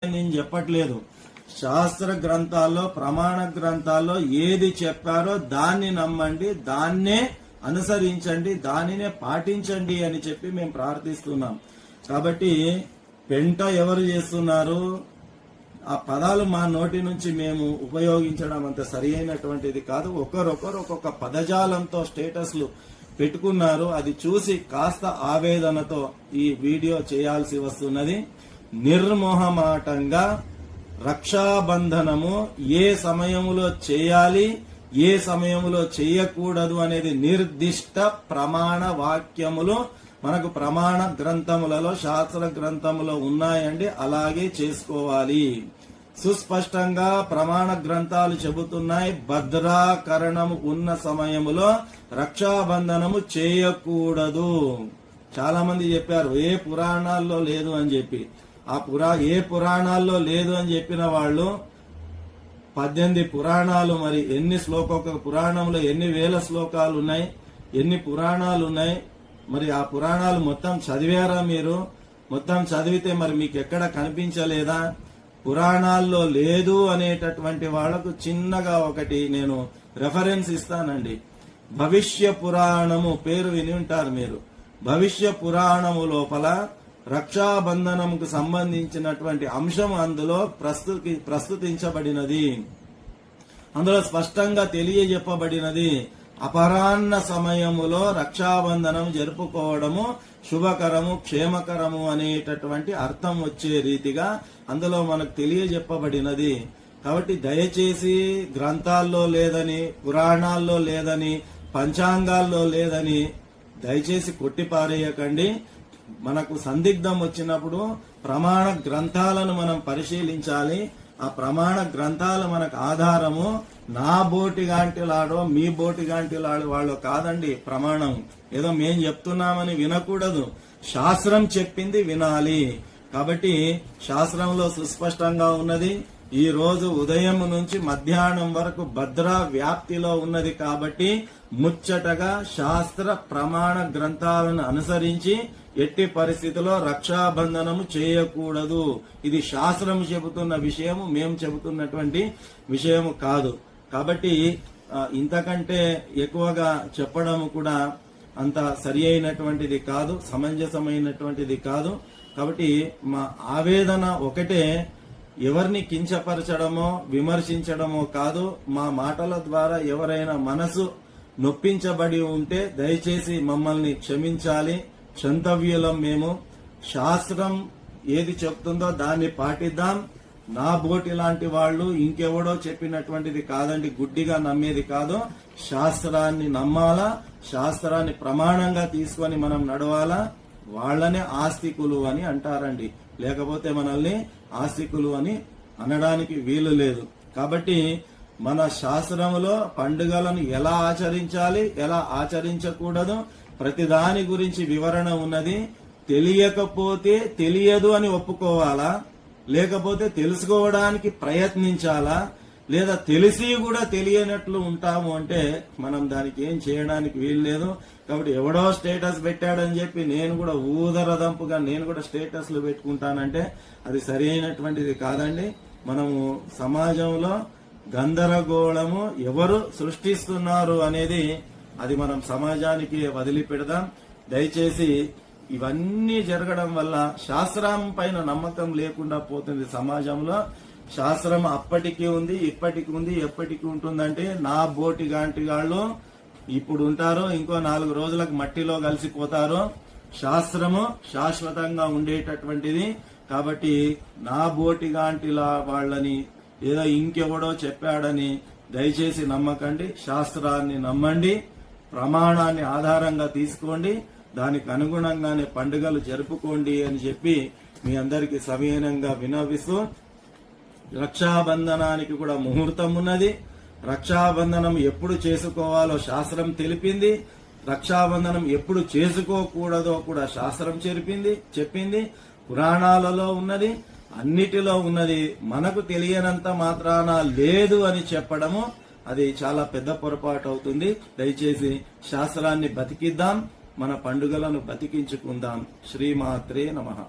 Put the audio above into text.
నేను చెప్పట్లేదు. శాస్త్ర గ్రంథాల్లో ప్రమాణ గ్రంథాల్లో ఏది చెప్పారో దాన్ని నమ్మండి, దాన్నే అనుసరించండి, దానినే పాటించండి అని చెప్పి మేము ప్రార్థిస్తున్నాం. కాబట్టి పెంట ఎవరు చేస్తున్నారు? ఆ పదాలు మా నోటి నుంచి మేము ఉపయోగించడం అంత సరి అయినటువంటిది కాదు. ఒకరొకరు ఒక్కొక్క పదజాలంతో స్టేటస్లు పెట్టుకున్నారు. అది చూసి కాస్త ఆవేదనతో ఈ వీడియో చేయాల్సి వస్తున్నది. నిర్మోహమాటంగా రక్షాబంధనము ఏ సమయములో చేయాలి, ఏ సమయములో చేయకూడదు అనేది నిర్దిష్ట ప్రమాణ వాక్యములు మనకు ప్రమాణ గ్రంథములలో శాస్త్ర గ్రంథములో ఉన్నాయండి. అలాగే చేసుకోవాలి. సుస్పష్టంగా ప్రమాణ గ్రంథాలు చెబుతున్నాయి, భద్రాకరణము ఉన్న సమయములో రక్షాబంధనము చేయకూడదు. చాలా మంది చెప్పారు ఏ పురాణాల్లో లేదు అని చెప్పి. ఏ పురాణాల్లో లేదు అని చెప్పిన వాళ్ళు 18 పురాణాలు, మరి ఎన్ని ఒక్కొక్క పురాణంలో ఎన్ని వేల శ్లోకాలు ఉన్నాయి, ఎన్ని పురాణాలు ఉన్నాయి, మరి ఆ పురాణాలు మొత్తం చదివారా మీరు? మొత్తం చదివితే మరి మీకు ఎక్కడ కనిపించలేదా? పురాణాల్లో లేదు అనేటటువంటి వాళ్లకు చిన్నగా ఒకటి నేను రెఫరెన్స్ ఇస్తానండి. భవిష్య పురాణము పేరు విని ఉంటారు మీరు. భవిష్య పురాణము లోపల రక్షాబంధనముకు సంబంధించినటువంటి అంశం అందులో ప్రస్తుతించబడినది. అందులో స్పష్టంగా తెలియజెప్పబడినది. అపరాహ్న సమయములో రక్షాబంధనం జరుపుకోవడము శుభకరము, క్షేమకరము అనేటటువంటి అర్థం వచ్చే రీతిగా అందులో మనకు తెలియజెప్పబడినది. కాబట్టి దయచేసి గ్రంథాల్లో లేదని, పురాణాల్లో లేదని, పంచాంగాల్లో లేదని దయచేసి కొట్టిపారేయకండి. మనకు సందిగ్ధం వచ్చినప్పుడు ప్రమాణ గ్రంథాలను మనం పరిశీలించాలి. ఆ ప్రమాణ గ్రంథాలు మనకు ఆధారము. నా బోటిగాంటిలాడో మీ బోటిగాంటిలాడో వాళ్ళు కాదండి ప్రమాణం. ఏదో మేం చెప్తున్నామని వినకూడదు. శాస్త్రం చెప్పింది వినాలి. కాబట్టి శాస్త్రంలో సుస్పష్టంగా ఉన్నది. ఈ రోజు ఉదయం నుంచి మధ్యాహ్నం వరకు భద్ర వ్యాప్తిలో ఉన్నది. కాబట్టి ముచ్చటగా శాస్త్ర ప్రమాణ గ్రంథాలను అనుసరించి ఎట్టి పరిస్థితిలో రక్షాబంధనము చేయకూడదు. ఇది శాస్త్రం చెబుతున్న విషయము, మేము చెబుతున్నటువంటి విషయము కాదు. కాబట్టి ఇంతకంటే ఎక్కువగా చెప్పడం కూడా అంత సరి అయినటువంటిది కాదు, సమంజసమైనటువంటిది కాదు. కాబట్టి మా ఆవేదన ఒకటే, ఎవరిని కించపరచడమో విమర్శించడమో కాదు. మా మాటల ద్వారా ఎవరైనా మనసు నొప్పించబడి ఉంటే దయచేసి మమ్మల్ని క్షమించాలి. క్షంతవ్యులం మేము. శాస్త్రం ఏది చెప్తుందో దాన్ని పాటిద్దాం. నా బోటి లాంటి వాళ్ళు ఇంకెవడో చెప్పినటువంటిది కాదండి, గుడ్డిగా నమ్మేది కాదు. శాస్త్రాన్ని నమ్మాలా, శాస్త్రాన్ని ప్రమాణంగా తీసుకొని మనం నడవాలా. వాళ్లనే ఆస్తికులు అని అంటారండి, లేకపోతే మనల్ని ఆస్తికులు అని అనడానికి వీలు లేదు. కాబట్టి మన శాస్త్రములో పండుగలను ఎలా ఆచరించాలి, ఎలా ఆచరించకూడదు, ప్రతిదాని గురించి వివరణ ఉన్నది. తెలియకపోతే తెలియదు అని ఒప్పుకోవాలా, లేకపోతే తెలుసుకోవడానికి ప్రయత్నించాలా, లేదా తెలిసి కూడా తెలియనట్లు ఉంటాము అంటే మనం దానికి ఏం చేయడానికి వీలు లేదు. కాబట్టి ఎవడో స్టేటస్ పెట్టాడని చెప్పి నేను కూడా ఊదరదంపుగా నేను కూడా స్టేటస్లు పెట్టుకుంటానంటే అది సరి అయినటువంటిది కాదండి. మనము సమాజంలో గందరగోళము ఎవరు సృష్టిస్తున్నారు అనేది అది మనం సమాజానికి వదిలిపెడదాం. దయచేసి ఇవన్నీ జరగడం వల్ల శాస్త్రం పైన నమ్మకం లేకుండా పోతుంది సమాజంలో. శాస్త్రం అప్పటికీ ఉంది, ఇప్పటికి ఉంది, ఎప్పటికీ ఉంటుందంటే నా బోటి గాంటిగాళ్ళు ఇప్పుడు ఉంటారు, ఇంకో 4 రోజులకు మట్టిలో కలిసిపోతారు. శాస్త్రము శాశ్వతంగా ఉండేటటువంటిది. కాబట్టి నా బోటి గాంటిలా వాళ్ళని ఏదో ఇంకెవడో చెప్పాడని దయచేసి నమ్మకండి. శాస్త్రాన్ని నమ్మండి, ప్రమాణాన్ని ఆధారంగా తీసుకోండి, దానికి అనుగుణంగానే పండుగలు జరుపుకోండి అని చెప్పి మీ అందరికీ సవినయంగా విన్నవిస్తూ, రక్షాబంధనానికి కూడా ముహూర్తం ఉన్నది. రక్షాబంధనం ఎప్పుడు చేసుకోవాలో శాస్త్రం తెలిపింది. రక్షాబంధనం ఎప్పుడు చేసుకోకూడదో కూడా శాస్త్రం చెప్పింది. పురాణాలలో ఉన్నది, అన్నిటిలో ఉన్నది. మనకు తెలియనంత మాత్రాన లేదు అని చెప్పడము అది చాలా పెద్ద పొరపాటు అవుతుంది. దయచేసి శాస్త్రాన్ని బతికిద్దాం, మన పండుగలను బతికించుకుందాం. శ్రీమాత్రే నమః.